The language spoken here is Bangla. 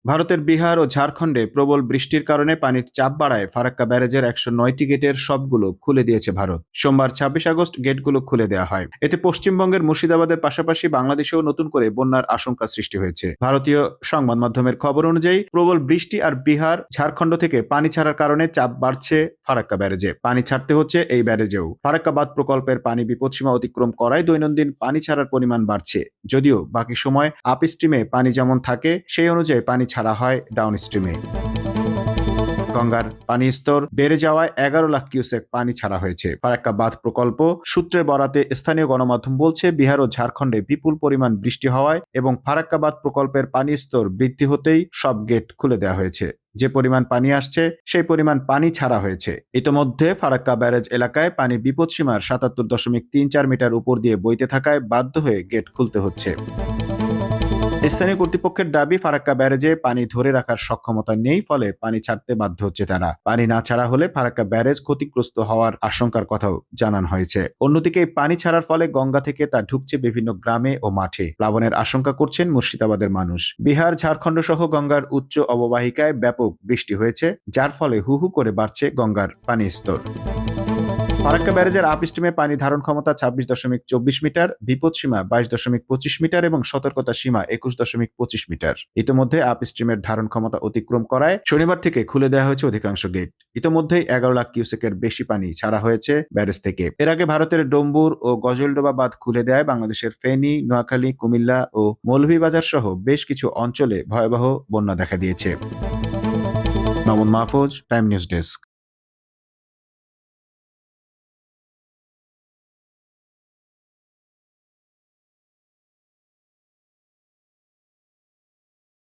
ভারতের বিহার ও ঝাড়খণ্ডে প্রবল বৃষ্টির কারণে পানির চাপ বাড়ায় ফারাক্কা ব্যারেজের ১০৯টি গেটের সবগুলো খুলে দিয়েছে ভারত। সোমবার ২৬ আগস্ট গেটগুলো খুলে দেওয়া হয়। এতে পশ্চিমবঙ্গের মুর্শিদাবাদের পাশাপাশি বাংলাদেশেও নতুন করে বন্যার আশঙ্কা সৃষ্টি হয়েছে। ভারতীয় সংবাদ মাধ্যমের খবর অনুযায়ী প্রবল বৃষ্টি আর বিহার ঝাড়খণ্ড থেকে পানি ছাড়ার কারণে চাপ বাড়ছে ফারাক্কা ব্যারেজে। পানি ছাড়তে হচ্ছে এই ব্যারেজেও। ফারাক্কা বাঁধ প্রকল্পের পানি বিপদসীমা অতিক্রম করায় দৈনন্দিন পানি ছাড়ার পরিমাণ বাড়ছে, যদিও বাকি সময় আপ স্ট্রিমে পানি যেমন থাকে সেই অনুযায়ী পানি ছাড়া হয় ডাউন স্ট্রিমে। গঙ্গার পানি স্তর বেড়ে যাওয়ায় ১১ লাখ কিউসেক পানি ছাড়া হয়েছে। ফারাক্কা বাঁধ প্রকল্প সূত্রের বরাতে স্থানীয় গণমাধ্যম বলছে, বিহার ও ঝাড়খণ্ডে বিপুল পরিমাণ বৃষ্টি হওয়ায় এবং ফারাক্কা বাঁধ প্রকল্পের পানি স্তর বৃদ্ধি হতেই সব গেট খুলে দেওয়া হয়েছে। যে পরিমাণ পানি আসছে সেই পরিমাণ পানি ছাড়া হয়েছে। ইতোমধ্যে ফারাক্কা ব্যারেজ এলাকায় পানি বিপদসীমার ৭৭.৩৪ মিটার উপর দিয়ে বইতে থাকায় বাধ্য হয়ে গেট খুলতে হচ্ছে। স্থানীয় কর্তৃপক্ষের দাবি, ফারাক্কা ব্যারেজে পানি ধরে রাখার সক্ষমতা নেই, ফলে পানি ছাড়তে বাধ্য হচ্ছে তারা। পানি না ছাড়া হলে ফারাক্কা ব্যারেজ ক্ষতিগ্রস্ত হওয়ার আশঙ্কার কথাও জানানো হয়েছে। অন্যদিকে পানি ছাড়ার ফলে গঙ্গা থেকে তা ঢুকছে বিভিন্ন গ্রামে ও মাঠে। প্লাবনের আশঙ্কা করছেন মুর্শিদাবাদের মানুষ। বিহার ঝাড়খণ্ড সহ গঙ্গার উচ্চ অববাহিকায় ব্যাপক বৃষ্টি হয়েছে, যার ফলে হু হু করে বাড়ছে গঙ্গার পানির স্তর। ফারাক্কা ব্যারেজের আপ স্ট্রিমে পানি ধারণ ক্ষমতা ২৬.২৪ মিটার, বিপদসীমা ২২.২৫ মিটার এবং সতর্কতা সীমা ২১.২৫ মিটার। ইতোমধ্যে আপ স্ট্রিমের ধারণ ক্ষমতা অতিক্রম করায় শনিবার থেকে খুলে দেওয়া হয়েছে অধিকাংশ গেট। ইতোমধ্যেই ১১ লাখ কিউসেকের বেশি পানি ছাড়া হয়েছে ব্যারেজ থেকে। এর আগে ভারতের ডম্বুর ও গজলডোবা বাঁধ খুলে দেয় বাংলাদেশের ফেনী, নোয়াখালী, কুমিল্লা ও মৌলভীবাজার সহ বেশ কিছু অঞ্চলে ভয়াবহ বন্যা দেখা দিয়েছে। Mamun Mahfuz, time news desk.